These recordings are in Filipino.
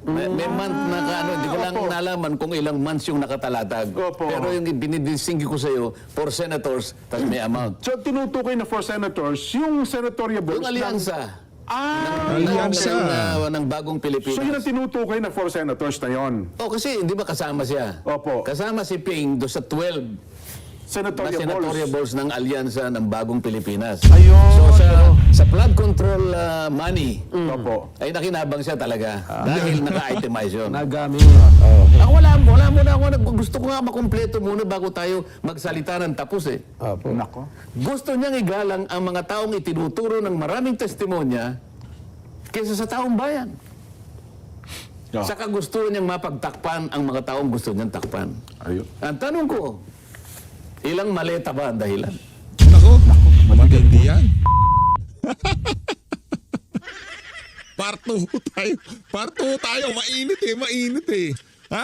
May month na ano, hindi ko lang nalaman kung ilang months yung nakatalatag. Pero yung binidisinggi ko sa iyo, for senators, tas may amount. So, tinutukoy na for senators, yung senatorial Yung votes alyansa. Alyansa. Ng bagong Pilipinas. So, yun ang tinutukoy na for senators na yon. Oh, kasi hindi ba kasama siya? Opo. Kasama si Ping do sa 12 na senatorial balls ng alyansa ng bagong Pilipinas. Ayun. So sa flood control money, Opo. ay nakinabang siya talaga. Dahil naka-itemize yun. Nagamit. Wala muna ako. Gusto ko nga makumpleto muna bago tayo magsalita ng tapos eh. Opo. Nako. Gusto niyang igalang ang mga taong itinuturo ng maraming testimonya kaysa sa taong bayan. Saka gusto niyang mapagtakpan ang mga taong gusto niyang takpan. Ayun. Ang tanong ko, ilang maleta ba ang dahilan? Nako, maganda yan. Part 2 tayo. Part 2 tayo. Mainit eh.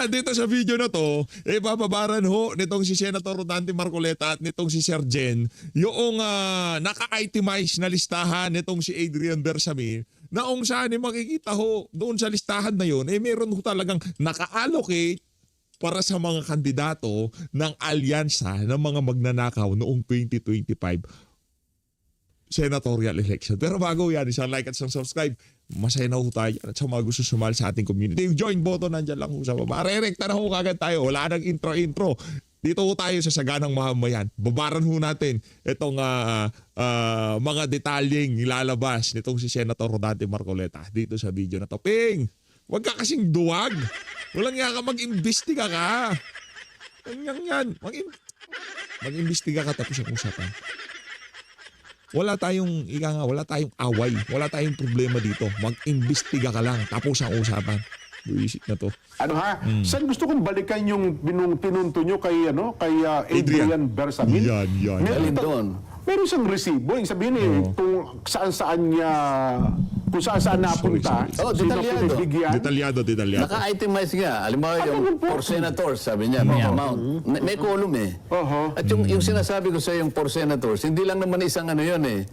Dito sa video na to, bababaran ho nitong si Senator Rodante Marcoleta at nitong si Sir Jen yung naka-itemize na listahan nitong si Adrian Bersamin na kung saan makikita ho doon sa listahan na yun, meron ho talagang naka-allocate para sa mga kandidato ng alyansa ng mga magnanakaw noong 2025 senatorial election. Pero bago yan, isang like at isang subscribe. Masaya na ho tayo at sa mga gusto sumali sa ating community. Yung join button nandyan lang ho sa baba. Re-recta na ho kagad tayo. Wala nang intro. Dito ho tayo sa saganang mamamayan. Babaran ho natin itong mga detalyeng ilalabas nitong si Senator Rodante Marcoleta dito sa video na to. Ping! Huwag ka kasing duwag. Walang nga ka, mag-imbestiga ka. Yan. Mag-imbestiga ka tapos ang usapan. Wala tayong away. Wala tayong problema dito. Mag-imbestiga ka lang tapos ang usapan. Buisit na to. Ano ha? Saan gusto kong balikan yung pinunto nyo kay Adrian Bersamin? Yan. Galing doon. Meron siyang resibo. Yung sabihin kung saan-saan napunta. Sino pinibigyan. Detalyado. Naka-itemize nga. Alam mo, yung for senators, sabi niya, may amount. May column eh. At yung sinasabi ko sa yung for senators, hindi lang naman isang ano yun eh.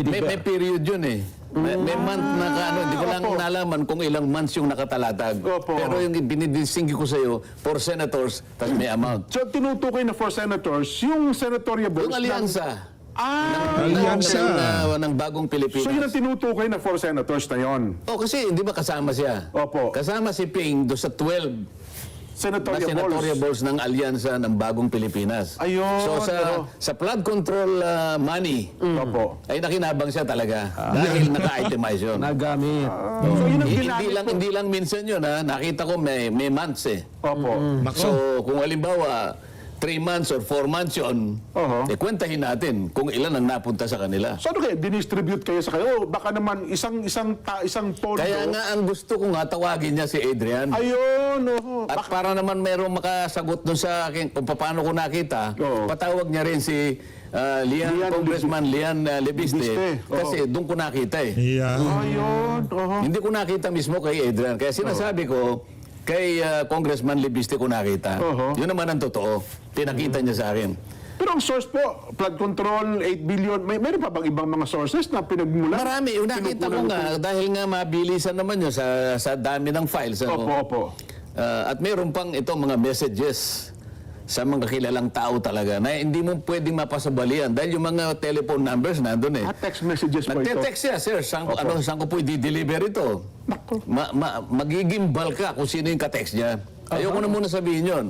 May period yun eh. May month na ano, hindi ko lang nalaman kung ilang months yung nakatalatag. Pero yung binidisinggi ko sa iyo, for senators, tas may amount. So, tinutukoy na for senators, yung senatorial votes Yung alyansa. Alyansa. Ng bagong Pilipinas. So, yun ang tinutukoy na for senators na yon. Kasi hindi ba kasama siya? Opo. Kasama si Ping do sa 12 na senatorial balls ng alyansa ng bagong Pilipinas. Ayun. So sa flood control money, Opo. ay nakinabang siya talaga. Dahil naka-itemize yun. Nagamit. So, yun ang ginamit. Hindi lang minsan yun ha. Nakita ko may months eh. Opo. So kung halimbawa 3 months or 4 months yun, kwentahin natin kung ilan ang napunta sa kanila. So, ano kayo? Dinistribute kayo sa kayo? Baka naman isang pondo. Kaya nga ang gusto ko nga tawagin niya si Adrian. Ayun. At para naman merong makasagot doon sa akin kung paano ko nakita, patawag niya rin si Congressman Lian Lebiste. Kasi doon ko nakita eh. Ayun. Hindi ko nakita mismo kay Adrian. Kaya sinasabi ko, kay Congressman Lebiste ko nakita. Yun naman ang totoo. Pinakita niya sa akin. Pero ang source po, flood control, 8 billion, meron pa bang ibang mga sources na pinagmulan? Marami. Yung nakita ko nga, dahil nga mabilisan naman yun sa dami ng files. Opo. At meron pang itong mga messages sa mga kilalang tao talaga na hindi mo pwedeng mapasabalian dahil yung mga telephone numbers nandun eh. Text messages po ito. Nagte-text siya, sir, saan ko po i-deliver ito? Magigimbal ka kung sino yung ka-text niya. Ayoko na muna sabihin yun.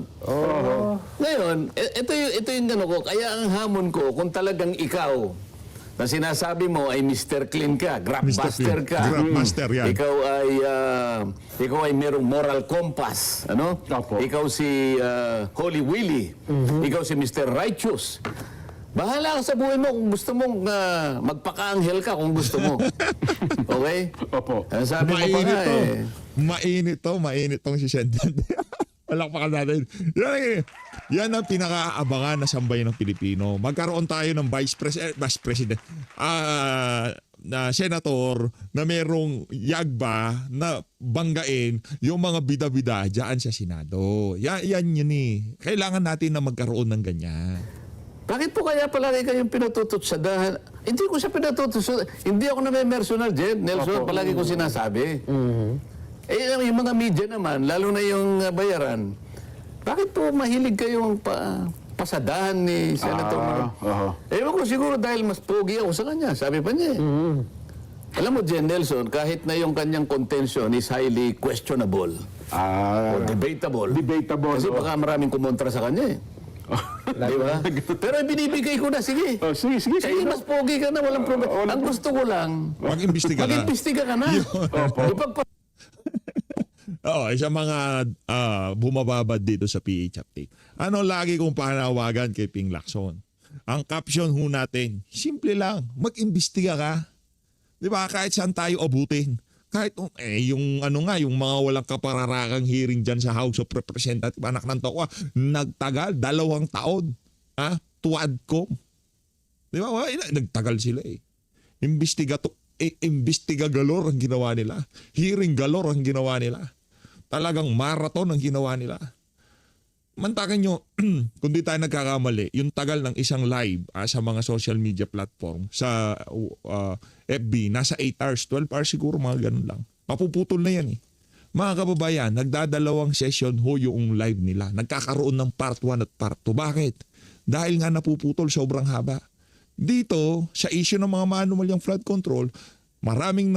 Ngayon, ito yung ano ko, kaya ang hamon ko, kung talagang ikaw, na sinasabi mo ay Mr. Clean ka, grabbuster ka. Grabbuster yan. Ikaw ay merong moral compass, ano? Ikaw si Holy Willy. Ikaw si Mr. Righteous. Bahala ka sa buhay mo kung gusto mong magpaka-anghel ka kung gusto mo. Okay? Opo. Sabi mo pa nga eh. Mainit tong si Senden. Palakpakan natin. Yan ang pinaka-abangan na sambayan ng Pilipino. Magkaroon tayo ng Vice President, na senator na merong yagba na banggain yung mga bida-bida dyan sa Senado. Yan eh. Kailangan natin na magkaroon ng ganyan. Bakit po kaya palagi kayong pinatututsadahan? Hindi ko siya pinatututsadahan. Hindi ako na may mercenary, Nelson. Palagi ko sinasabi. Yung mga media naman, lalo na yung bayaran, bakit po mahilig kayong pasadahan ni Senator? Ewan ko siguro dahil mas pogi ako sa kanya. Sabi pa niya Alam mo, Jen Nelson, kahit na yung kanyang contention is highly questionable or debatable. Kasi baka maraming kumontra sa kanya Di ba? Pero binibigay ko na, sige. Sige. Mas pogi ka na, walang problema. Ang gusto ko lang, Mag-imbestiga ka. mag-imbestiga ka na. Oo, isa mga bumababad dito sa PH Update. Ano lagi kong panawagan kay Ping Lacson? Ang caption ho natin, simple lang, mag-imbestiga ka. Di ba? Kahit saan tayo abutin. Kahit yung yung mga walang kapararakang hearing dyan sa House of Representatives, anak ng toko, nagtagal, 2 taon. Tuwadcom. Di ba? Nagtagal sila Imbestiga galore ang ginawa nila. Hearing galore ang ginawa nila. Talagang marathon ang ginawa nila. Mantakin nyo, kung di tayo nagkakamali, yung tagal ng isang live sa mga social media platform, sa FB, nasa 8 hours, 12 hours siguro, mga ganun lang. Mapuputol na yan Mga kababayan, nagdadalawang session ho yung live nila. Nagkakaroon ng part 1 at part 2. Bakit? Dahil nga napuputol, sobrang haba. Dito, sa issue ng mga manual yung flood control, maraming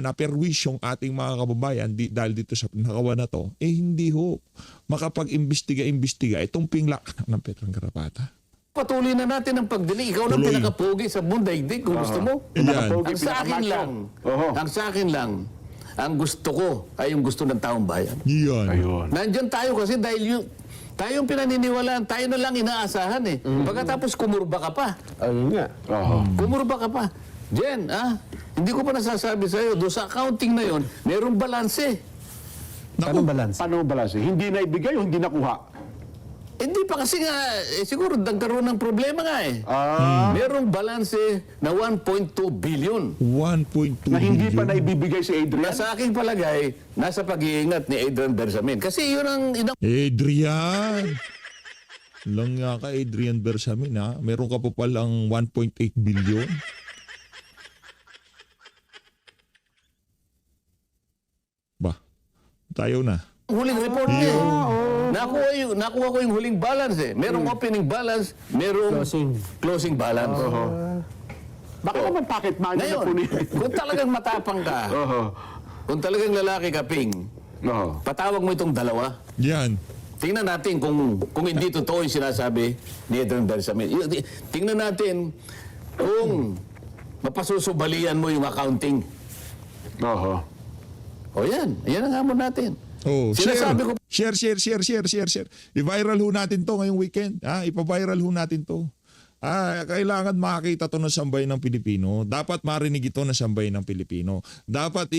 naperwish yung ating mga kababayan dahil dito sa pinakawan na to, hindi ho makapag-imbestiga itong Pingla ng Petrang Garapata. Patuloy na natin ang pagdinig. Ikaw lang pinakapogi sa mundaigdig kung gusto mo. Yan. Ang sa akin lang, ang gusto ko ay yung gusto ng taong bayan. Yan. Ayun. Nandiyan tayo kasi dahil tayong pinaniniwalaan, tayo na lang inaasahan Pagkatapos kumurba ka pa. Ayun nga. Kumurba ka pa. Jen, hindi ko pa nasasabi sa'yo, doon sa accounting na yon, merong balanse. Anong balance? Paano balance? Hindi na ibigay o hindi nakuha? Hindi pa kasi nga, siguro nagkaroon ng problema nga Merong balanse na 1.2 billion. 1.2 Na hindi pa billion. na ibibigay si Adrian? Na sa aking palagay, nasa pag-iingat ni Adrian Bersamin. Kasi yun ang Adrian! Lang nga ka, Adrian Bersamin Meron ka pa palang 1.8 billion. Ba? Tayo na. huling report niya. Nakuha ko yung huling balance Merong opening balance, merong closing balance. Baka naman pocket money na Ngayon, po ni... kung talagang matapang ka, kung talagang lalaki ka, Ping, patawag mo itong dalawa. Yan. Tingnan natin kung hindi totoo yung sinasabi ni Adrian Bersamin. Tingnan natin kung mapasusubalian mo yung accounting. O yan ang hamon natin. Oh, Sinasabi ko, share. I-viral ho natin to ngayong weekend. Ipa-viral ho natin to. Kailangan makita to ng sambayan ng Pilipino. Dapat marinig ito ng sambayan ng Pilipino. Dapat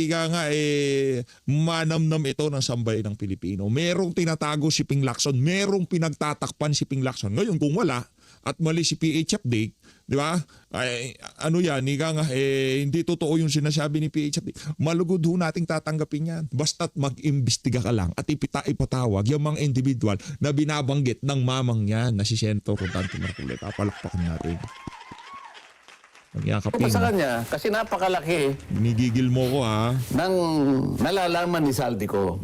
manamnam ito ng sambayan ng Pilipino. Merong tinatago si Ping Lacson. Merong pinagtatakpan si Ping Lacson. Ngayon kung wala at mali si PH Update, di ba? Hindi totoo yung sinasabi ni PH Update. Malugod ho nating tatanggapin yan. Basta't mag-imbestiga ka lang at ipatawag yung mga individual na binabanggit ng mamang yan na si Senator Rodante Marcoleta. Palakpakan natin. Magyakapin. sa kanya, kasi napakalaki Nigigil mo ko ng nalalaman ni Saldico.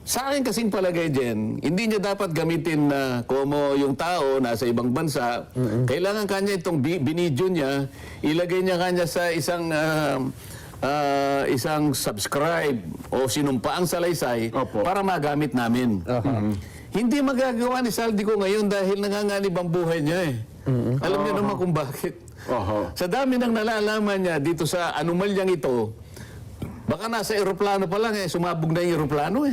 Sa akin kasing palagay din, hindi niya dapat gamitin na como yung tao nasa ibang bansa. Kailangan kanya itong binidyo niya, ilagay niya kanya sa isang subscribe o sinumpaang salaysay para magamit namin. Hindi magagawa ni Saldico ngayon dahil nanganganib ang buhay niya Alam niyo naman kung bakit. Sa dami ng nalalaman niya dito sa anomalyang ito, baka nasa eroplano pa lang sumabog na yung eroplano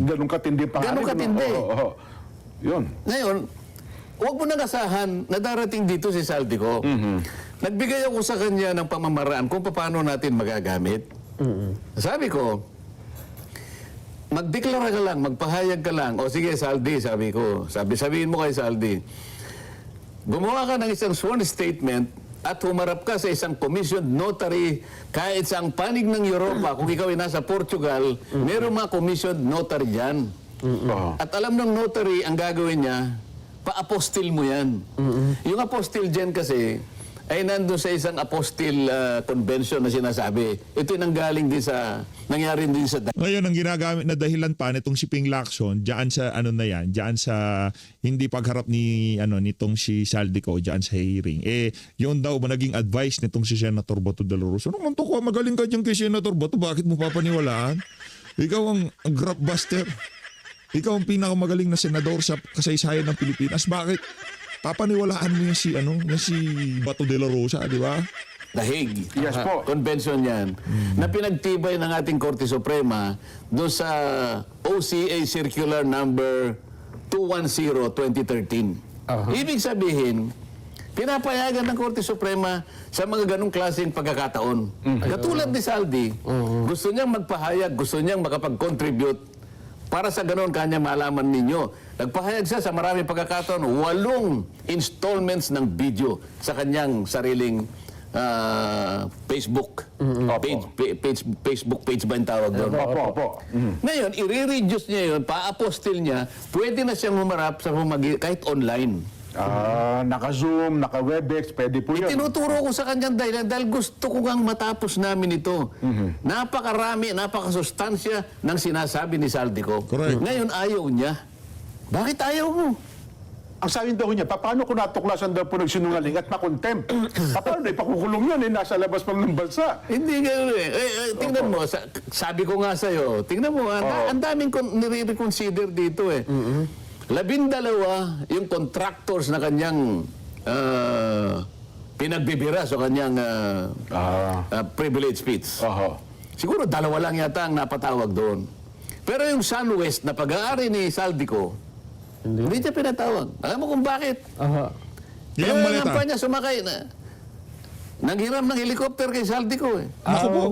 Ganun katindi pa. Ganun katindi. Yun. Ngayon, huwag mo nang asahan na darating dito si Saldico. Nagbigay ako sa kanya ng pamamaraan kung paano natin magagamit. Sabi ko, magdeklara ka lang, magpahayag ka lang. O sige, Saldi, sabi ko. Sabihin mo kay Saldi, gumawa ka ng isang sworn statement at humarap ka sa isang commissioned notary kahit sa ang panig ng Europa, kung ikaw ay nasa Portugal, meron mga commissioned notary dyan. At alam ng notary, ang gagawin niya, pa-apostil mo yan. Yung apostil dyan kasi, ay nandun sa isang apostle convention na sinasabi. Ito yung nanggaling din sa, nangyari din sa Ngayon, ang ginagamit na dahilan pa nitong si Ping Lacson, diyan sa ano na yan, diyan sa hindi pagharap ni nitong si Saldico diyan sa hearing. Yun daw ba naging advice nitong si Senator Bato de la Rosa. Ano ko, magaling ka diyan kay Senator Bato, bakit mo papaniwalaan? Ikaw ang grab buster. Ikaw ang pinakamagaling na senador sa kasaysayan ng Pilipinas. Bakit papaniwalaan mo yung si Bato de la Rosa, di ba? Dahig. Yes po. Convention yan. Na pinagtibay ng ating Korte Suprema doon sa OCA Circular Number 210-2013. Ibig sabihin, pinapayagan ng Korte Suprema sa mga ganong klaseng pagkakataon. Katulad ni Saldi, gusto niyang magpahayag, gusto niyang makapag-contribute para sa ganon kanya malaman ninyo. Nagpahayag siya sa maraming pagkakataon, 8 installments ng video sa kanyang sariling Facebook page ba yung tawag doon? Opo. Ngayon, i-reduce niya yun, pa-apostil niya, pwede na siyang humarap sa kahit online. Naka-Zoom, naka-Webex, pwede po yan. Tinuturo ko sa kanyang dahilan dahil gusto ko ngang matapos namin ito. Napakarami, napakasustansya ng sinasabi ni Saldico. Correct. Ngayon, ayaw niya. Bakit ayaw mo? Ang sabi daw niya, paano ko natuklasan daw po nagsinungaling at makontempt? Paano na ipakukulong yan, nasa labas pang ng bansa? Hindi gano'n eh. Tingnan mo, sabi ko nga sa'yo, tingnan mo, ang daming nire-reconsider dito eh. 12 yung contractors na kanyang pinagbibira sa kanyang privilege speech. Siguro 2 lang yata ang napatawag doon. Pero yung SunWest na pag-aari ni Saldico, hindi niya pinatawag. Alam mo kung bakit? Yan Kaya ang malita. pa niya sumakay na. Nanghiram ng helicopter kay Saldico eh. Naku po.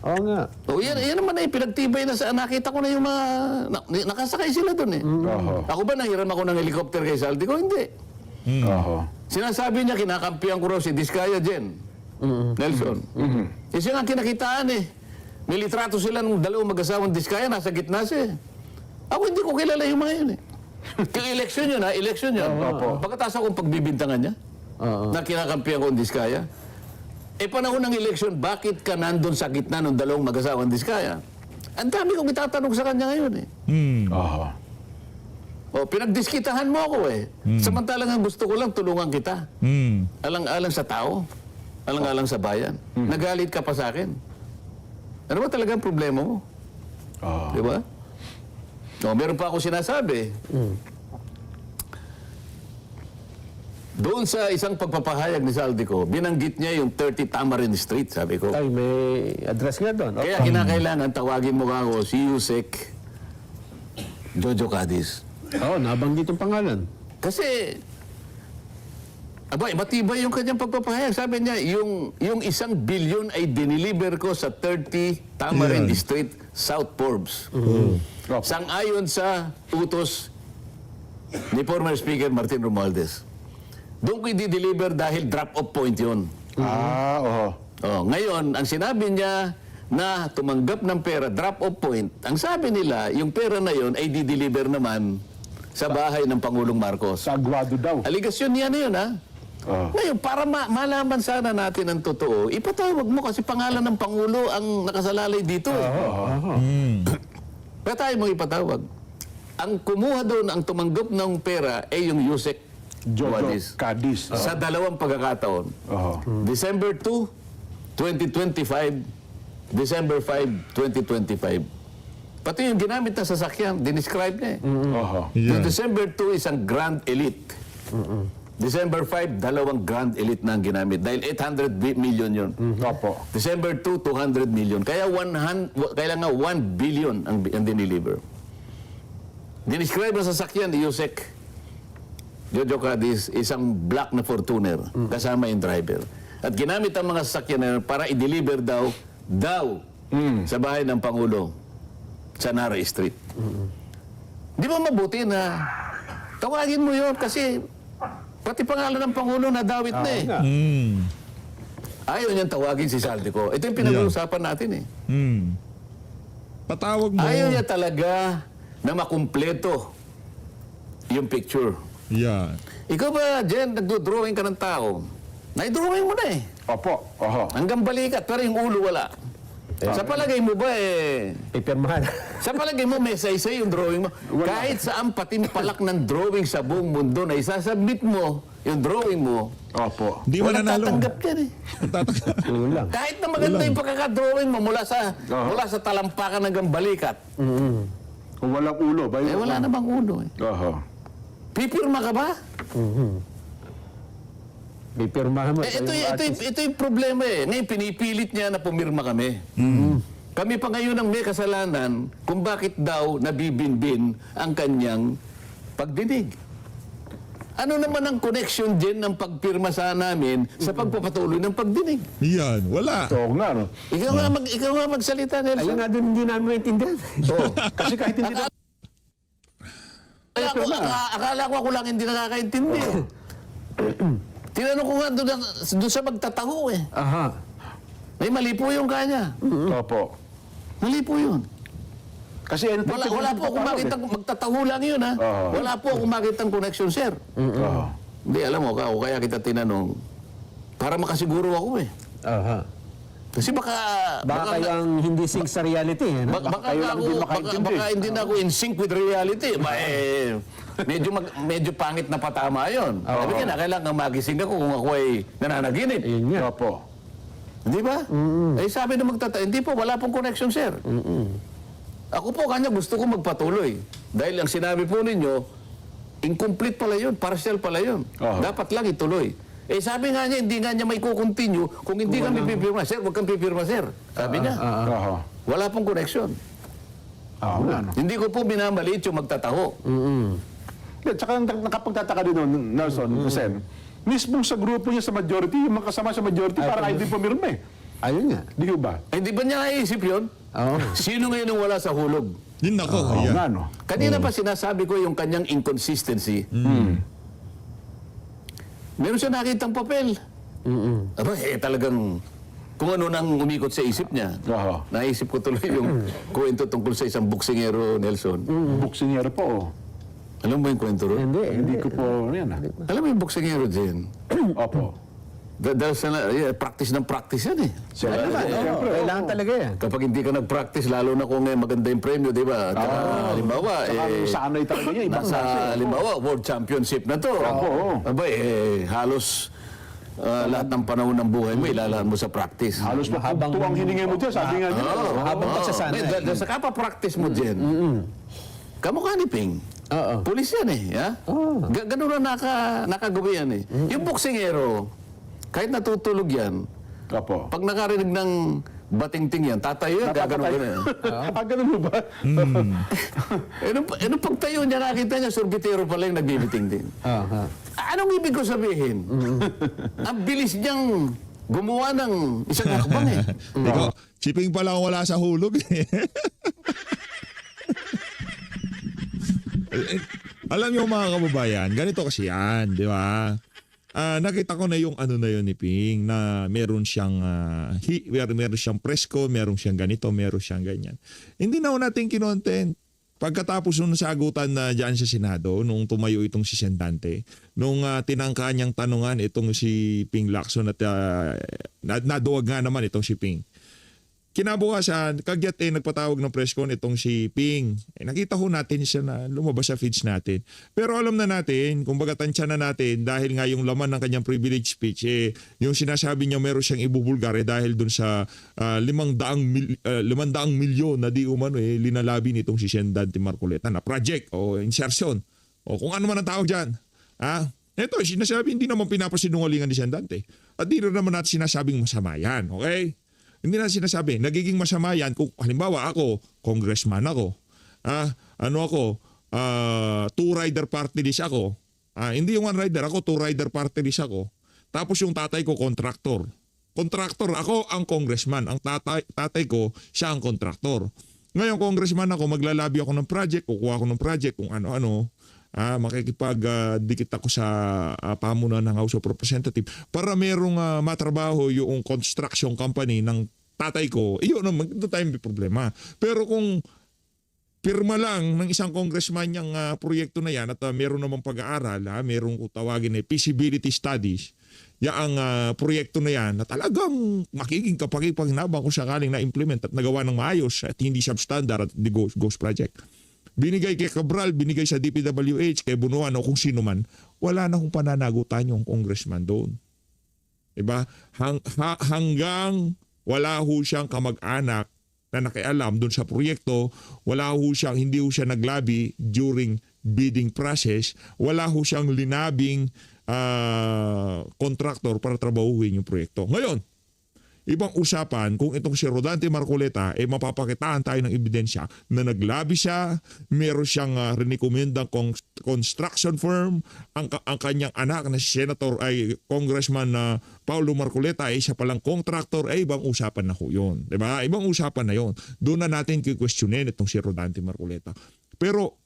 Oo nga. O yan naman ay pinagtibay na sa nakita ko na yung mga nakasakay sila doon eh. Ako ba nanghiram ako ng helicopter kay Saldico? Hindi. Sinasabi niya kinakampihan ko raw si Diskaya Jen. Nelson. Kasi nga kinakitaan eh. May litrato sila ng 2 mag-asawang Diskaya, nasa gitna siya eh. Ako hindi ko kilala yung mga yun eh. Kaya eleksyon yun ha, eleksyon yun. Pagkatapos akong pagbibintangan niya, na kinakampihan ko ang Diskaya. Panahon ng eleksyon, bakit ka nandun sa gitna ng 2 mag-asawang Diskaya? Ang dami kong itatanong sa kanya ngayon eh. Pinagdiskitahan mo ako eh. Samantalang ang gusto ko lang, tulungan kita. Alang-alang sa tao. Alang-alang sa bayan. Nagalit ka pa sa akin. Ano ba talagang problema mo? Di ba? Meron pa ako sinasabi. Doon sa isang pagpapahayag ni Saldico, binanggit niya yung 30 Tamarind Street, sabi ko. Ay, may address nga doon. Kaya kinakailangan tawagin mo ako si Yusek Jojo Cadiz. Nabanggit yung pangalan. Kasi, matibay yung kanyang pagpapahayag. Sabi niya, yung 1 billion ay diniliver ko sa 30 Tamarind Street, South Forbes. Sang-ayon sa utos ni former Speaker Martin Romualdez. Doon ko i-deliver dahil drop-off point yun. Ngayon, ang sinabi niya na tumanggap ng pera, drop-off point, ang sabi nila, yung pera na yun ay di-deliver naman sa bahay ng Pangulong Marcos. Sa Aguado daw. Aligasyon niya na yun, ha? Ngayon, para malaman sana natin ang totoo, ipatawag mo kasi pangalan ng Pangulo ang nakasalalay dito. Kaya tayo mong ipatawag. Ang kumuha doon, ang tumanggap ng pera ay yung Yusek Jojo Cadiz. sa 2 pagkakataon. December 2, 2025, December 5, 2025. Pati yung ginamit na sasakyan, dinescribe niya eh. Yung December 2, isang Grand Elite. December 5, 2 Grand Elite na ang ginamit. Dahil 800 million yun. December 2, 200 million. Kaya kailangan 1 billion ang diniliver. Dinescribe na sasakyan ni Yusek Jojo Cadiz, isang black na Fortuner, kasama yung driver. At ginamit ang mga sasakyan na yun para i-deliver daw sa bahay ng Pangulo sa Nara Street. Di ba mabuti na tawagin mo yun kasi pati pangalan ng Pangulo nadawit na eh. Ayaw niyang tawagin si Saldico. Ito yung pinag-uusapan natin eh. Patawag mo. Ayaw niya talaga na makumpleto yung picture. Yan. Ikaw ba, Jen, nagdo-drawing ka ng tao? Naidrawing mo na eh. Opo. Oho. Hanggang balikat, pero yung ulo wala. Sa palagay mo ba Ipirmahan. sa palagay mo may say-say yung drawing mo? Kahit saan patimpalak ng drawing sa buong mundo na isasubmit mo yung drawing mo, Opo. Di mo walang nanalo. tatanggap yan eh. Kulang. Kahit na maganda yung pagkakadrawing mo mula sa talampakan hanggang balikat, Kung walang ulo ba yun? wala namang ulo eh. Oho. Pipirma ka ba? Ipirmahan mo. Ito yung problema eh. Ngayon, pinipilit niya na pumirma kami. Kami pa ngayon ang may kasalanan kung bakit daw nabibinbin ang kanyang pagdinig. Ano naman ang connection din ng pagpirma sa namin sa pagpapatuloy ng pagdinig? Yan, wala. Oo nga, no? Ikaw nga magsalita, Ayun Nelson. nga doon hindi namin maintindihan. Kasi kahit hindi na... Akala ko ako lang hindi nakakaintindi. Tinanong ko nga doon sa magtataho eh. Aha. May mali po yung kanya. Opo. Mali po yun. Kasi Wala po akong makitang magtataho lang yun ha. Wala po akong makitang connection, sir. Oho. Hindi, alam mo, kaya kita tinanong para makasiguro ako eh. Aha. Kasi baka Kayang hindi sync sa reality. Ano? baka kayo lang ako, din baka makaintindi. hindi na ako in sync with reality. Medyo pangit na patama yun. Sabi ka na, kailangan magising ako kung ako ay nananaginip. Ayun nga. Opo. Di ba? Eh sabi na hindi po, wala pong connection, sir. Ako po kanya gusto ko magpatuloy. Dahil ang sinabi po ninyo, incomplete pala yun, partial pala yun. Dapat lang ituloy. Eh sabi nga niya, hindi nga niya may kukontinue kung hindi kami pipirma. Sir, huwag kang pipirma, sir. Sabi niya. Oho. Wala pong connection. Oo nga, no? Hindi ko po minamaliit yung magtataho. At saka nakapagtataka din nun, Nelson, kasi mismo sa grupo niya sa majority, yung mga kasama sa majority, parang hindi pumirma eh. Ayun nga. Di ko ba? Eh, di ba niya naisip yun? Oo. Sino ngayon ang wala sa hulog? Yun ako. Oo Ayan. nga, no? Kanina pa sinasabi ko yung kanyang inconsistency. Meron siya nakitang papel. Aba, talagang kung ano nang umikot sa isip niya. Oho. Naisip ko tuloy yung kwento tungkol sa isang boksingero, Nelson. Buksingero po, oh. Alam mo yung kwento ron? Hindi ko po, yan ah. Alam mo yung boksingero dyan? Opo. Dahil sa practice ng practice yan eh. Kailangan talaga yan. Kapag hindi ka nag-practice, lalo na kung maganda yung premyo, di ba? At halimbawa, Saka sanay talaga niya, ibang nasa, klase. halimbawa, World Championship na to. Oo. Abay, halos lahat ng panahon ng buhay mo, ilalaan mo sa practice. Halos mapugto ang hiningi mo dyan, sabi nga niya. Habang pagsasanay. Dahil sa kapa-practice mo dyan, kamukha ni Ping. Oo. Pulis yan eh. Ha? Ganun na nakagawi yan eh. Yung boksingero, kahit natutulog yan, Opo. pag nakarinig ng batingting yan, tatayo yan, gagano ganun. Ganun mo ba? Nung pagtayo niya, nakita niya, sorbitero pala yung nagbibitingting. Aha. Anong ibig ko sabihin? Ang bilis niyang gumawa ng isang hakbang eh. Ikaw, shipping pala ako wala sa hulog eh. Alam niyo mga kababayan, ganito kasi yan, di ba? Nakita ko na yung ano na yun ni Ping na meron siyang meron siyang presko, meron siyang ganito, meron siyang ganyan. Hindi na natin kinontent. Pagkatapos nung sagutan na dyan sa Senado, nung tumayo itong si Sendante, nung tinangka niyang tanungan itong si Ping Lacson at naduwag nga naman itong si Ping. Kinabukasan, kagyat nagpatawag ng press con itong si Ping. Nakita ho natin siya na lumabas sa feeds natin. Pero alam na natin, kumbaga tansya na natin, dahil nga yung laman ng kanyang privilege speech, yung sinasabi niya meron siyang ibubulgar dahil dun sa 500 milyon na di umano linalabi nitong si Sendante Marcoleta na project o insertion o kung ano man ang tawag dyan. Ito, sinasabi, hindi naman pinapasinungalingan ni Sendante. At di rin naman natin sinasabing masama yan, okay? Hindi na sinasabi, nagiging masama yan kung halimbawa ako, congressman ako. Two-rider party list ako. Hindi yung one-rider, ako two-rider party list ako. Tapos yung tatay ko, contractor. Contractor, ako ang congressman. Ang tatay ko, siya ang contractor. Ngayon, congressman ako, maglalabi ako ng project, kukuha ako ng project, kung ano-ano. Makikipag-dikit ako sa pamunuan ng House of Representatives para merong matrabaho yung construction company ng tatay ko. Iyon naman, doon tayo may problema. Pero kung pirma lang ng isang congressman yung proyekto na yan at meron namang pag-aaral, merong tawagin feasibility studies, yaang proyekto na yan na talagang makiging kapakipaghinabang kung sakaling na-implement at nagawa ng maayos at hindi substandard at the ghost project. Binigay kay Cabral, binigay sa DPWH, kay Bunuan o kung sino man, wala na kung pananagutan yung congressman doon. Diba? Hanggang wala ho siyang kamag-anak na nakialam doon sa proyekto, wala ho siyang, hindi ho siya naglabi during bidding process, wala ho siyang linabing contractor para trabahuhin yung proyekto. Ngayon, ibang usapan kung itong si Rodante Marcoleta mapapakitaan tayo ng ebidensya na naglabi siya, meron siyang rinikomendang construction firm, ang kanyang anak na si Senator ay Congressman Paulo Marcoleta ay siya palang contractor, ay ibang usapan na ho yun. Diba? Ibang usapan na yun. Doon na natin kikwestiyonin itong si Rodante Marcoleta. Pero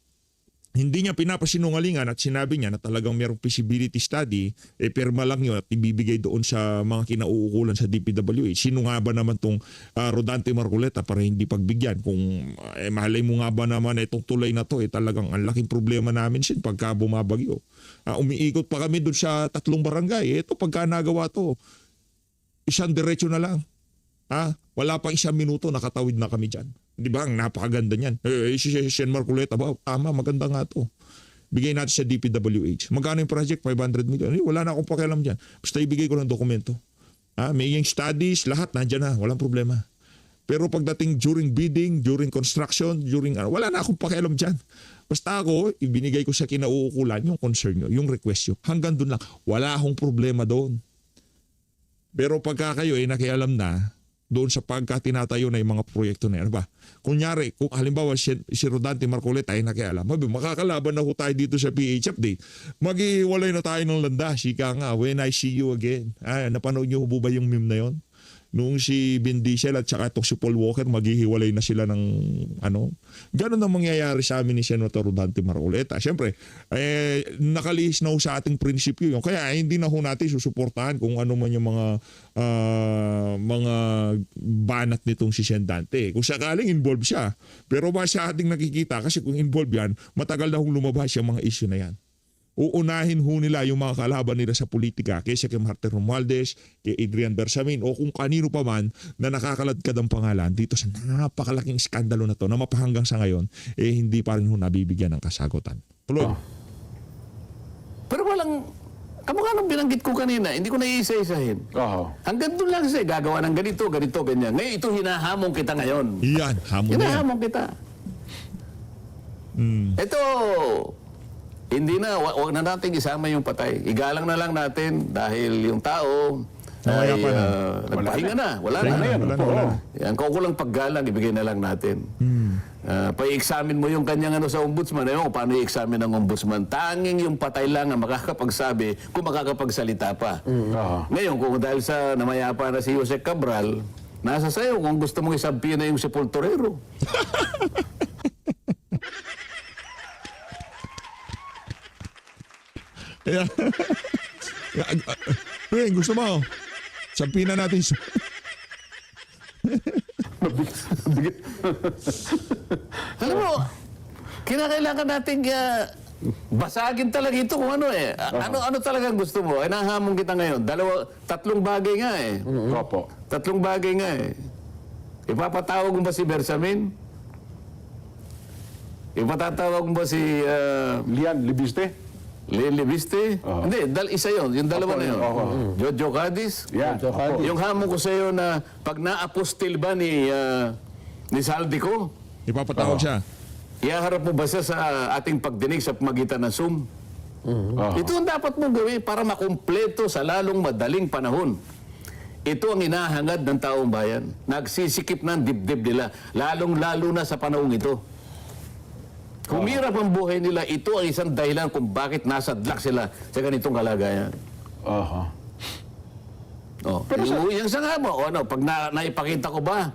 hindi niya pinapasinungalingan at sinabi niya na talagang mayroong feasibility study, pirma lang yun at ibibigay doon sa mga kinauukulan sa DPWH. Sino nga ba naman itong Rodante Marcoleta para hindi pagbigyan? Kung mahalay mo nga ba naman itong tulay na to, talagang ang laking problema namin sin pagka bumabagyo. Umiikot pa kami doon sa 3 barangay. Ito pagka nagawa to, isang diretso na lang. Wala pang 1 minuto, nakatawid na kami dyan. Di ba? Ang napakaganda niyan. Si Sen Marcoleta, tama, maganda nga to. Bigay natin sa DPWH. Magkano yung project? 500 million. Wala na akong pakialam dyan. Basta ibigay ko ng dokumento. May yung studies, lahat nandyan na. Walang problema. Pero pagdating during bidding, during construction, wala na akong pakialam dyan. Basta ako, ibinigay ko sa kinauukulan yung concern nyo, yung request nyo. Hanggang doon lang. Wala akong problema doon. Pero pagka kayo nakialam na, doon sa pagkatinatayo na yung mga proyekto na yan. Ba? Kunyari, kung halimbawa si Rodante Marcoleta ay nakialam, makakalaban na ho tayo dito sa PHFD. Maghiwalay na tayo ng landas. Ika nga, when I see you again. Napanood niyo ba yung meme na yon? Nung si Vin Diesel at saka itong si Paul Walker, maghihiwalay na sila ng Ganon ang mangyayari sa amin ni Senator Rodante Marcoleta. Siyempre, nakalihis na ho sa ating prinsipyo yun. Kaya hindi na ho natin susuportahan kung ano man yung mga banat nitong si Sendante. Kung sakaling involved siya. Pero ba sa ating nakikita, kasi kung involved yan, matagal na hong lumabas yung mga issue na yan. Uunahin ho nila yung mga kalaban nila sa politika kaysa kay Martin Romualdez, kay Adrian Bersamin o kung kanino pa man na nakakaladkad ang pangalan dito sa napakalaking iskandalo na to na mapahanggang sa ngayon hindi pa rin ho nabibigyan ng kasagutan. Tuloy. Pero walang, kamukha nung binanggit ko kanina, hindi ko naiisa-isahin. Hanggang doon lang siya, gagawa ng ganito, ganyan. Ngayon, ito hinahamon kita ngayon. Yan, hamon na yan. Hinahamon kita. Ito, hindi na, wag na natin isama yung patay. Igalang na lang natin dahil yung tao ay nagpahinga na. Wala na. Yan, kukulang paggalang, ibigay na lang natin. Pa-i-examine mo yung kanyang sa ombudsman. Ayaw, paano i-examine ng ombudsman? Tanging yung patay lang ang makakapagsabi kung makakapagsalita pa. Ngayon, kung dahil sa namayapa na si Jose Cabral, nasa sayo kung gusto mong isabi na yung sepulturero. Gusto mo? Sabihin na natin. Alam mo, kinakailangan natin basagin talaga ito kung ano ano talagang gusto mo? Nahamon kita ngayon. 3 bagay nga Opo. 3 bagay nga Ipapatawag mo ba si Bersamin? Ipatatawag mo ba si Lian Libiste? Libiste? Hindi, isa yun. Yung dalawa na yun. Jojo Cadiz? Yeah. Yung hamon ko sa'yo na pag na-apostil ba ni Saldico, Ipapatawag siya. ihaharap mo ba siya sa ating pagdinig sa pamagitan ng Zoom? Ito ang dapat mong gawin para makumpleto sa lalong madaling panahon. Ito ang hinahangad ng taong bayan. Nagsisikip ng dibdib nila, lalong-lalo na sa panahong ito. Humirap ang buhay nila, ito ang isang dahilan kung bakit nasadlak sila sa ganitong kalagayan. Pero yung sa nga mo, pag naipakita ko ba,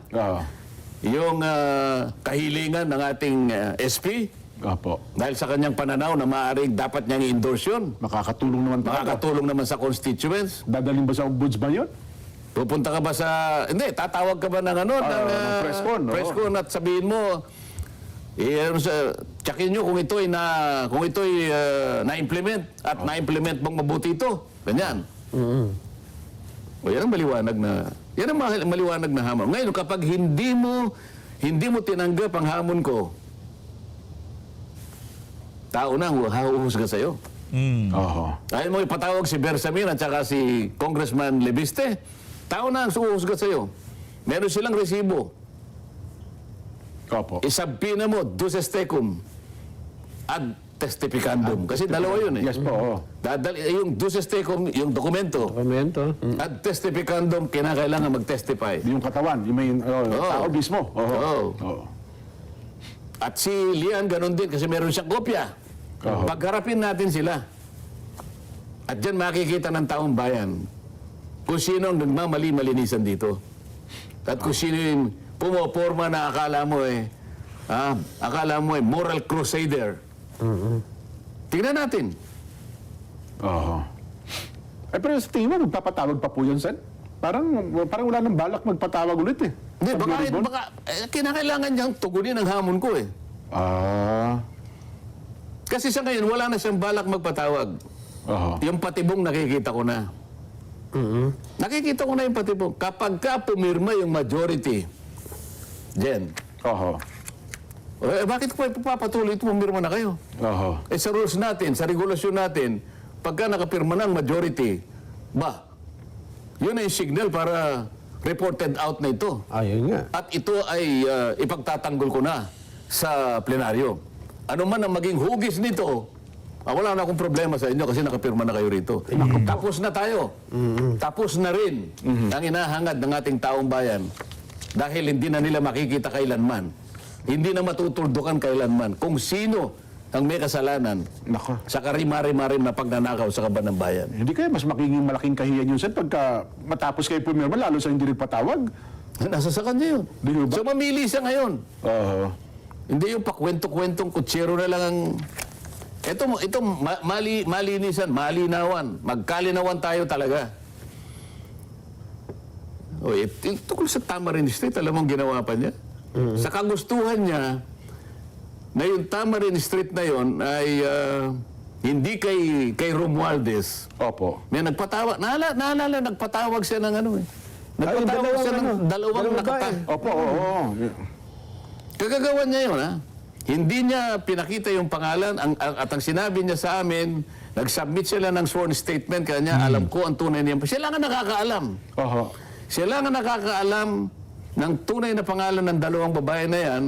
yung kahilingan ng ating SP, dahil sa kanyang pananaw na maaaring dapat niyang i-endorse yun. Makakatulong naman sa constituents. Dadaling ba sa ombudsman yun? Pupunta ka ba sa... Hindi, tatawag ka ba ng press con at sabihin mo, tsakin nyo kung ito'y na-implement at na-implement bang mabuti ito. Ganyan. O yan ang maliwanag na hamon. Ngayon, kapag hindi mo tinanggap ang hamon ko, tao na ang hahuhusga sa'yo. Oho. Ayaw mo ipatawag si Bersamin at saka si Congressman Lebiste, tao na ang suhusga sa'yo. Meron silang resibo. Opo. Isabpina mo, duces tecum, ad testificandum. Kasi dalawa yun eh. Yes po, oo. Yung duces tecum, yung dokumento, Dokumento. ad testificandum, kinakailangan mag-testify. Yung katawan, yung may tao mismo. Oho. Oo. Oo. At si Lian, ganun din, kasi meron siyang kopya. Pagharapin natin sila. At dyan makikita ng taong bayan kung sino ang nagmamali-malinisan dito. At kung sino yung pumoporma na akala mo moral crusader. Tingnan natin. Oho. Pero sa tingin mo, magpapatawag pa po yun, Sen? Parang wala nang balak magpatawag ulit eh. Hindi, Pag Luribon? baka kinakailangan niyang tugunin ang hamon ko eh. Kasi sa ngayon, wala na siyang balak magpatawag. Oho. Yung patibong nakikita ko na. Nakikita ko na yung patibong. Kapag ka pumirma yung majority, Jen, Oho. bakit ko ipapatuloy ito pumirma na kayo? Oho. Sa rules natin, sa regulasyon natin, pagka nakapirma ng majority, yun ay signal para reported out na ito. Ayun nga. At ito ay ipagtatanggol ko na sa plenaryo. Ano man ang maging hugis nito, wala na akong problema sa inyo kasi nakapirma na kayo rito. Tapos na tayo. Tapos na rin ang inahangad ng ating taong bayan dahil hindi na nila makikita kailanman. Hindi na matutuldukan kailanman kung sino ang may kasalanan Nako. sa karimari-marim na pagnanakaw sa kaban ng bayan. Hindi kaya mas magiging malaking kahiyan yun, Sen, pagka matapos kayo pumirma, lalo sa hindi nagpatawag? Nasa sa kanya yun. Di ba? So mamili siya ngayon. Oho. Hindi yung pakwento-kwentong kutsero na lang ang... Ito malinisan, malinawan. Magkalinawan tayo talaga. Tungkol sa Tamarin Street, alam mo ang ginawa pa niya? Sa kagustuhan niya, na yung Tamarin Street na yon ay hindi kay Romualdez. Opo. May nagpatawag. Naalala, nagpatawag siya ng ano eh. Nagpatawag siya ng dalawang nakata. Opo, oo. Kagagawan niya yun, ha? Hindi niya pinakita yung pangalan at ang sinabi niya sa amin, nag-submit sila ng sworn statement kanya, alam ko ang tunay niya. Sila nga nakakaalam. Oho. Sila nga nakakaalam ng tunay na pangalan ng dalawang babae na yan.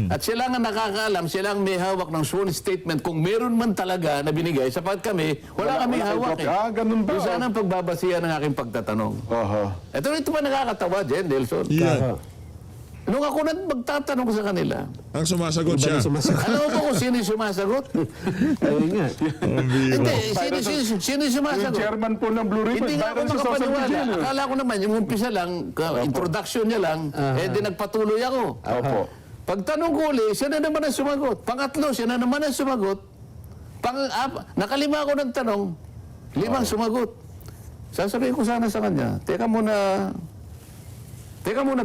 At sila nga nakakaalam, sila ang may hawak ng sworn statement kung meron man talaga na binigay. Sapat kami, wala kami hawak eh. Ganun ba? Yung sana ang pagbabasihan ng aking pagtatanong. Oho. Ito pa nakakatawa, Jen, Nelson. Yeah. Nung ako na magtatanong sa kanila, Ang sumasagot Iba siya. na sumasagot. alam mo ba kung sino yung sumasagot? Ayun nga. Hindi, sino yung Yung sumasagot? chairman po ng Blue Ribbon, Hindi nga ako viral sa social makapaniwala. media. no? Akala ko naman, yung umpisa lang, introduction niya lang, di nagpatuloy ako. Opo. Pagtanong ko uli, siya na naman ang sumagot. Pangatlo, siya na naman ang sumagot. Nakalima ako ng tanong, limang sumagot. Sasabihin ko sana sa kanya, teka muna,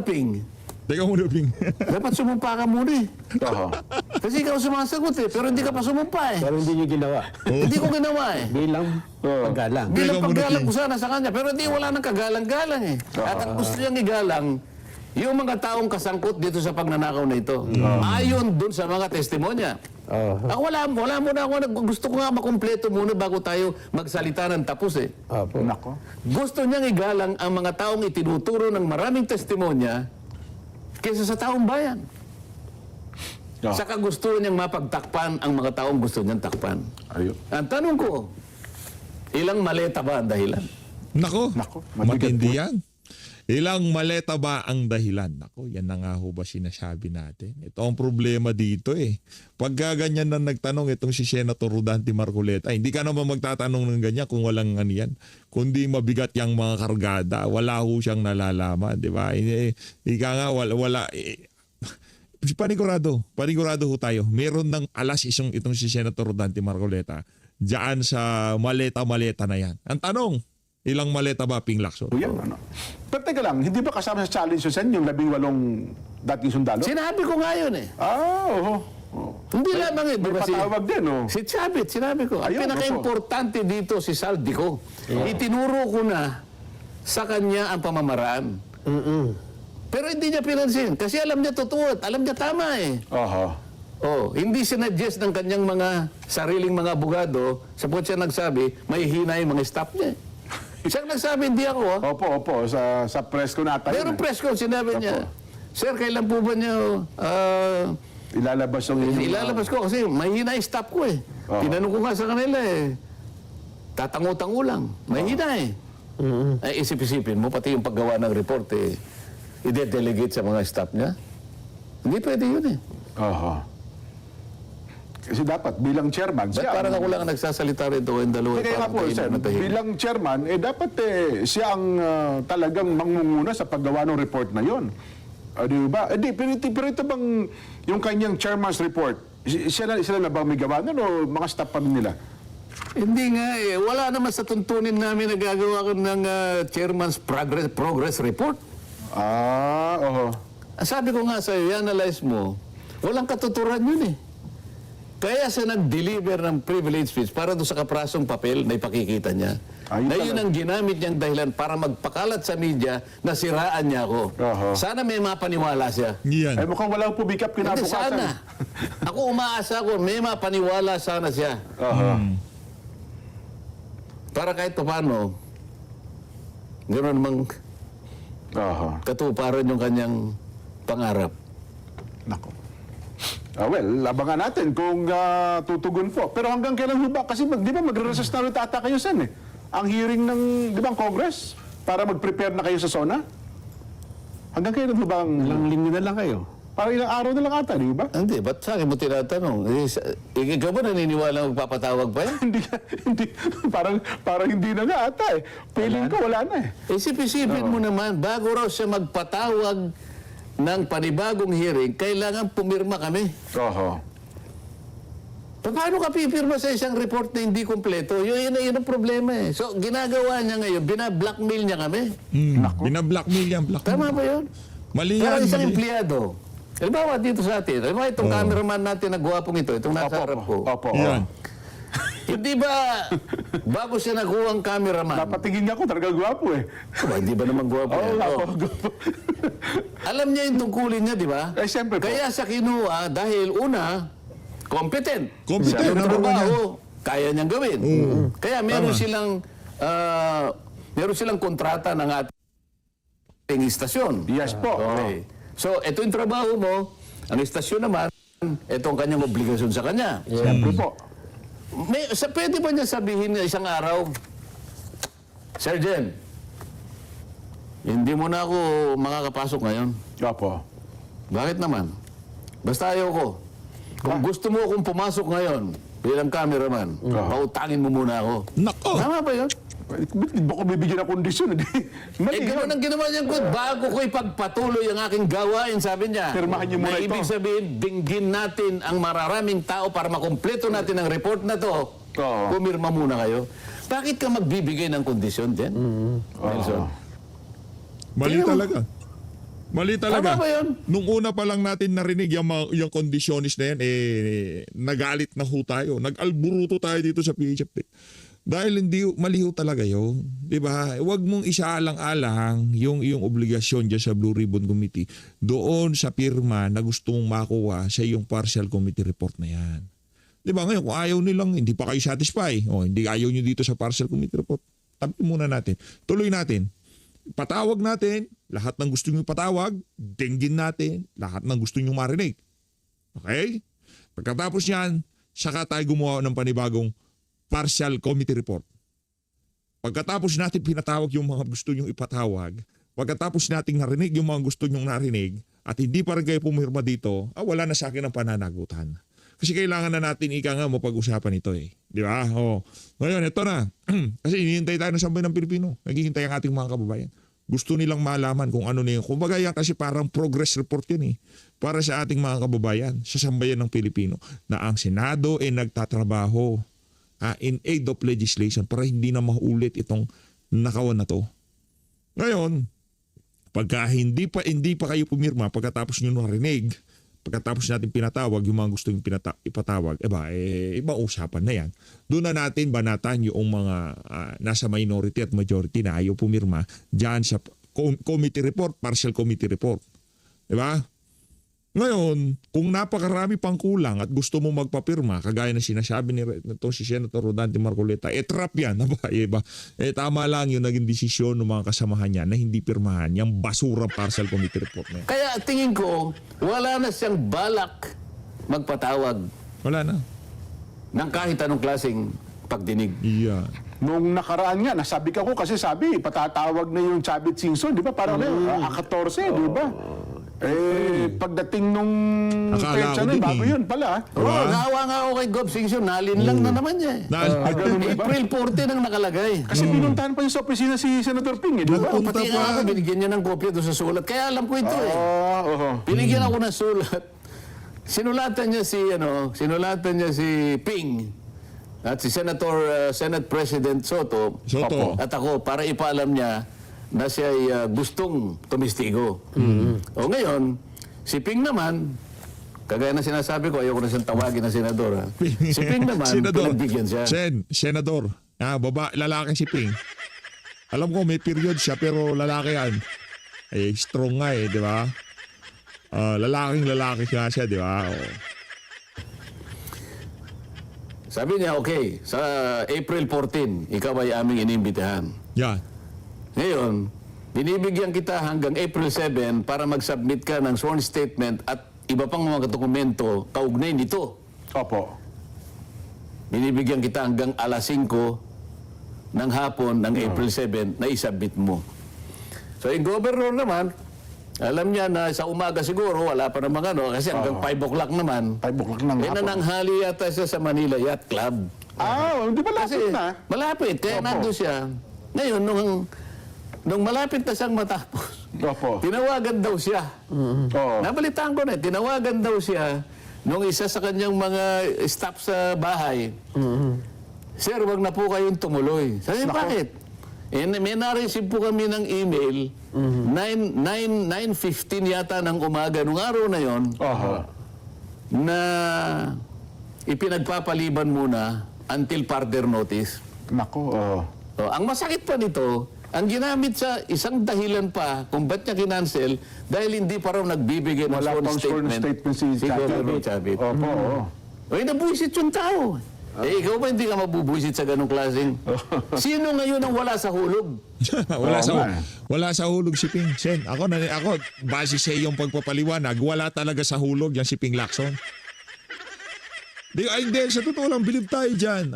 Ping. Teka muna, Ping. Dapat sumumpa ka muna eh. Oho. Kasi ikaw sumasagot eh, pero hindi ka pa sumumpa eh. Pero hindi niyo ginawa. Hindi ko ginawa eh. Bilang paggalang. Bilang Teka muna, paggalang Ping. ko sana sa kanya, pero hindi wala nang kagalang-galang eh. At ang gusto niyang igalang, yung mga taong kasangkot dito sa pagnanakaw na ito. Ayon dun sa mga testimonya. Wala muna ako, gusto ko nga makumpleto muna bago tayo magsalita ng tapos eh. Opo. Nako. Gusto niyang igalang ang mga taong itinuturo ng maraming testimonya kaysa sa taong bayan. Oh. Saka gusto niyang mapagtakpan ang mga taong gusto niyang takpan. Ayun. Ang tanong ko, ilang maleta ba ang dahilan? Nako, Nako, mabigat matindi po. yan. Ilang maleta ba ang dahilan? Nako, yan na nga ho ba sinasabi natin? Ito ang problema dito eh. Pagka ganyan na nagtanong itong si Senator Rodante Marcoleta, hindi ka naman magtatanong ng ganyan kung walang ano yan. Kundi mabigat yung mga kargada, wala ho siyang nalalaman, di ba? Ika nga, wala panigurado ho tayo. Meron ng alas itong si Senator Rodante Marcoleta diyan sa maleta-maleta na yan. Ang tanong, ilang maleta ba, Ping Lacson? O yan, ano. Pero teka lang, hindi ba kasama sa challenge yun, Sen, yung 18 dating sundalo? Sinabi ko nga yun eh. Oo. Hindi lamang eh. May Diba patawag din, oh. Si Chavit, sinabi ko. Ang Ayun, pinaka-importante dito si Saldi ko. Itinuro ko na sa kanya ang pamamaraan. Pero hindi niya pinansin kasi alam niya totoo at alam niya tama eh. Aha. Oh, hindi sinadjust ng kanyang mga sariling mga abogado sapagkat siya nagsabi, may hina yung mga staff niya. Siyang nagsabi, hindi ako. Opo. Sa press ko nata. Meron press ko, sinabi niya, Sir, kailan po ba niyo Ilalabas yung inyong... ilalabas ko kasi mahina yung staff ko eh. Tinanong ko nga sa kanila eh. Tatango-tango lang. Mahina eh. Ay, isip-isipin mo, pati yung paggawa ng report eh, i-delegate sa mga staff niya. Hindi pwede yun eh. Aha. Kasi dapat bilang chairman, Ba't parang ako lang ang nagsasalita rito kayong dalawa? Kaya nga parang po, tahimik sir, na tahimik. bilang chairman, dapat siya ang talagang mangunguna sa paggawa ng report na yon. Di ba? Pero ito bang yung kanyang chairman's report, sila na ba may gawa nun o mga staff pa rin nila? Hindi nga eh. Wala naman sa tuntunin namin na gagawa ko ng chairman's progress report. Oo. Sabi ko nga sa'yo, i-analyze mo, walang katuturan yun eh. Kaya siya nag-deliver ng privilege speech para doon sa kaprasong papel na ipakikita niya. Ayun Na yun talaga. ang ginamit niyang dahilan para magpakalat sa media na siraan niya ako. Aha. Sana may mapaniwala siya. Yan. Ay mukhang walang pumikap Hindi, kinabukasan. sana. Ako umaasa ko, may mapaniwala sana siya. Aha. Para kahit paano, gano'n namang Aha. katuparan yung kanyang pangarap. Nako. Well, abangan natin kung tutugon po. Pero hanggang kailan ho ba? Kasi di ba magre-recess na rin ata kayo, Sen, eh? Ang hearing ng, di ba, ang Congress? Para mag-prepare na kayo sa SONA? Hanggang kailan ho ba ang... Ilang linggo na lang kayo. Parang ilang araw na lang ata, di ba? Hindi, ba't sa akin mo tinatanong? Ikaw ba naniniwala magpapatawag pa yan? hindi, parang hindi na nga ata eh. Feeling ko wala na eh. Isip-isipin mo naman, bago raw siya magpatawag ng panibagong hearing, kailangan pumirma kami. Oho. Paano ka pipirma sa isang report na hindi kompleto? Yun ang problema eh. So, ginagawa niya ngayon, bina-blackmail niya kami. Bina-blackmail yan. Tama ba yun? Mali Pero yan. isang mali. empleyado, halimbawa dito sa atin, halimbawa itong cameraman natin na gwapong ito, itong nasa harap ko. Opo. Yan. Hindi ba, bago siya nakuha ang cameraman, Napatingin niya ako, talaga gwapo eh. hindi ba naman gwapo Oo, yan? gwapo. Alam niya yung tungkulin niya, di ba? Eh, siyempre po. Kaya sa kinuha, dahil una, competent. Competent, Sa number one trabaho, kaya niyang gawin. Kaya meron Tama. silang kontrata ng ating istasyon. Yes po. Okay. So, ito yung trabaho mo. Ang istasyon naman, ito ang kanyang obligasyon sa kanya. Siyempre po. Pwede ba niya sabihin na isang araw, Sir Jen, hindi mo na ako makakapasok ngayon. Opo. Bakit naman? Basta ayaw ko. Kung gusto mo akong pumasok ngayon bilang cameraman, pautangin mo muna ako. Nako. Tama ba yun? Ba't ba ko bibigyan ng kondisyon? Gano'n ang ginawa niyang good. Bago ko ipagpatuloy ang aking gawain, sabi niya. Pirmahan niyo muna na ito. ibig sabihin, dinggin natin ang mararaming tao para makumpleto natin ang report na to. Oo. Pumirma muna kayo. Bakit ka magbibigay ng kondisyon, Jen? Nelson? Mali Tingnan mo. talaga. Mali talaga. Tama ba yun? Nung una pa lang natin narinig yung kondisyonis na yan, nagalit na ho tayo. Nag-alburuto tayo dito sa PHFP. Dahil mali ho talaga yun. Diba? Huwag mong isaalang-alang yung iyong obligasyon dyan sa Blue Ribbon Committee doon sa pirma na gusto mong makuha sa iyong partial committee report na yan. Diba? Ngayon, kung ayaw nilang, hindi pa kayo satisfy, hindi ayaw nyo dito sa partial committee report, tabi muna natin. Tuloy natin. Patawag natin, lahat ng gusto nyo patawag, dinggin natin, lahat ng gusto nyo marinig. Okay? Pagkatapos yan, saka tayo gumawa ng panibagong partial committee report. Pagkatapos natin pinatawag yung mga gusto nyong ipatawag, pagkatapos nating narinig yung mga gusto nyong narinig, at hindi pa rin kayo pumirma dito, wala na sa akin ang pananagutan. Kasi kailangan na natin nga mapag-usapan ito eh. Di ba? Ngayon, ito na. Kasi hinihintay tayo ng sambayan ng Pilipino. Naghihintay ang ating mga kababayan. Gusto nilang malaman kung ano na yun. Kumbaga yan kasi parang progress report yun eh. Para sa ating mga kababayan, sa sambayan ng Pilipino, na ang Senado ay nagtatrabaho in aid of legislation para hindi na maulit itong nakawan na to. Ngayon, pagka hindi pa kayo pumirma, pagkatapos nyo narinig, pagkatapos natin pinatawag yung mga gustong ipatawag, ibang usapan na yan. Doon na natin banatan yung mga nasa minority at majority na ayaw pumirma dyan sa committee report, partial committee report. Diba? Ngayon, kung napakarami pang kulang at gusto mo magpapirma, kagaya na sinasabi ni si Senator Rodante Marcoleta, trap yan. Iba. Tama lang yung naging desisyon ng mga kasamahan niya na hindi pirmahan yung basura partial committee report na yan. Kaya tingin ko, wala na siyang balak magpatawag Wala na. ng kahit anong klaseng pagdinig. Yeah. Nung nakaraan nga, nasabi ko kasi patatawag na yung Chavit Singson, di ba? Parang A14, di ba? Pagdating nung Akala petsa ko na, din bago yun pala. Oo, naawa nga ako kay Gob Singson, nalin lang na naman niya. ganun ba? April 14 ang nakalagay. Kasi pinuntahan pa yung sa opisina si Senator Ping, di ba? Oo, pati nga ako, binigyan niya ng kopya doon sa sulat. Kaya alam ko ito Binigyan ako ng sulat. Sinulatan niya si Ping at si Senate President Soto. At ako para ipaalam niya na siya ay gustong tumistigo. O ngayon, si Ping naman, kagaya na sinasabi ko, ayoko na siyang tawagin na senador. Si Ping naman, pinagbigyan siya. Senador. Lalaki si Ping. Alam ko may period siya pero lalaki yan. Strong nga di ba? Lalaking siya, di ba? Sabi niya, okay, sa April 14, ikaw ay aming inimbitahan. Yan. Ngayon, binibigyan kita hanggang April 7 para mag-submit ka ng sworn statement at iba pang mga dokumento kaugnay nito. Opo. Binibigyan kita hanggang alas 5 ng hapon ng April 7 na isubmit mo. So, yung governor naman, alam niya na sa umaga siguro, wala pa namang kasi hanggang 5 o'clock naman. 5 o'clock ng hapon. Nananghali yata siya sa Manila Yacht Club. Di ba Kasi lapit na? malapit, kaya nandun siya. Ngayon, nung malapit na siyang matapos, tinawagan daw siya. Nabalitaan ko na, tinawagan daw siya nung isa sa kanyang mga staff sa bahay. Sir, wag na po kayong tumuloy. Sabi, bakit? May na-receive po kami ng email, 9:15 yata ng umaga, nung araw na yon, na ipinagpapaliban muna until further notice. Ang masakit pa nito, ang ginamit sa isang dahilan pa kung ba't niya kinancel dahil hindi pa raw nagbibigay ng sworn statement si Governor Chavit. Nabuisit yung tao. Ikaw ba hindi ka mabubuisit sa ganong klaseng? Sino ngayon ang wala sa hulog? Wala sa hulog si Ping. Sen, ako base sa iyong pagpapaliwanag, wala talaga sa hulog yan si Ping Lacson. Hindi, sa totoo lang, bilib tayo dyan.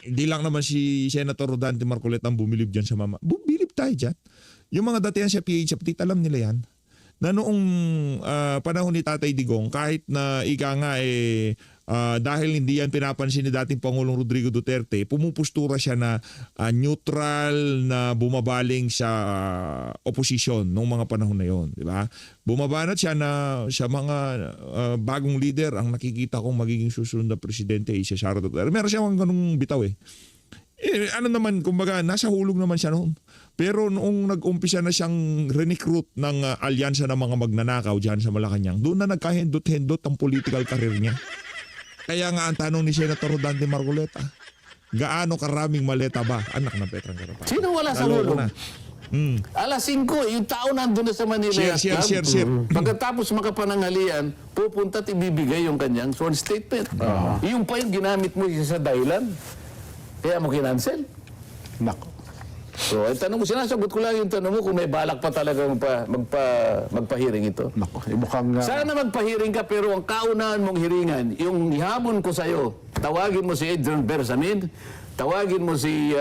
Hindi lang naman si Senator Rodante Marcoleta ang bumilib dyan sa mama. Bilib tayo dyan. Yung mga datihan sa PH, alam nila yan. Na noong panahon ni Tatay Digong, kahit na ika nga dahil hindi yan pinapansin ni dating Pangulong Rodrigo Duterte, pumupustura siya na neutral na bumabaling sa oposisyon noong mga panahon na yon, di ba? Bumabanat siya na sa mga bagong leader ang nakikita kong magiging susunod na presidente si Sara Duterte. Meron siya mga ganung bitaw naman, kumbaga, nasa hulog naman siya noon. Pero noong nag-umpisa na siyang recruit ng alyansa ng mga magnanakaw dyan sa Malacanang, doon na nagkahindot-hindot ang political career niya. Kaya nga ang tanong ni Senator Rodante Marcoleta, gaano karaming maleta ba anak ng Petrang Carapaz? Sino wala sa hulog? Alas 5, yung tao nandun na sa Manila Yacht Club. Pagkatapos makapananghalian, pupunta at ibibigay yung kanyang sworn statement. Yung pa yung ginamit mo sa dahilan. Kaya mo kinancel. Nako. So, ang tanong mo, sinasagot ko lang yung tanong mo kung may balak pa talaga magpahiring ito. Nako, mukhang... Sana magpahiring ka, pero ang kaunahan mong hiringan, yung ihabon ko sa'yo, tawagin mo si Adrian Bersamin, tawagin mo si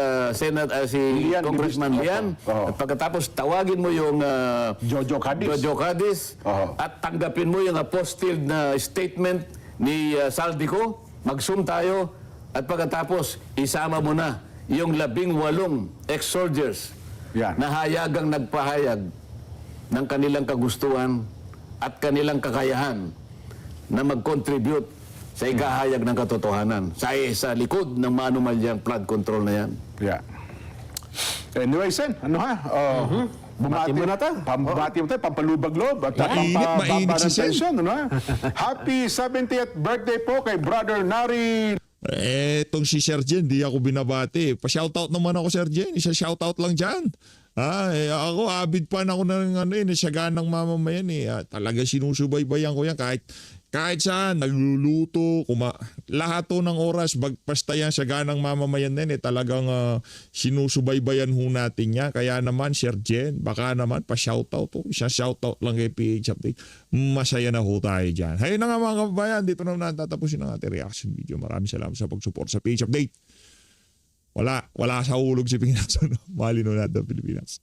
Congressman Lian, at pagkatapos tawagin mo yung Jojo Cadiz, at tanggapin mo yung apostilled na statement ni Saldico, mag-zoom tayo, at pagkatapos isama mo na yung 18 ex-soldiers na hayagang nagpahayag ng kanilang kagustuhan at kanilang kakayahan na mag-contribute sa ikahayag ng katotohanan sa likod ng maanumalyang flood control na yan. Anyway, Sen, bumati Bati mo na ta. Pambati mo tayo, pampalubag loob at Mainit pampababa si ng Sen. tensyon. Ano? Happy 70th birthday po kay Brother Nari. Etong si Sir Jen, di ako binabati. Pa-shoutout naman ako, Sir Jen. Isa shoutout lang dyan. Ako, avid fan ako ng saganang mamamayan eh. Talaga sinusubaybayan ko yan kahit saan, nagluluto, lahat to ng oras, basta yan saganang mamamayan din eh. Talagang sinusubaybayan ho natin yan. Kaya naman, Sir Jen, baka naman pa-shoutout to. Isa shoutout lang kay PH Update. Masaya na ho tayo dyan. Hayun na nga mga kababayan, dito na natatapusin ang ating reaction video. Maraming salamat sa pag-support sa PH Update. Wala sa hulog si Pinas. Mahalin natin ang Pilipinas.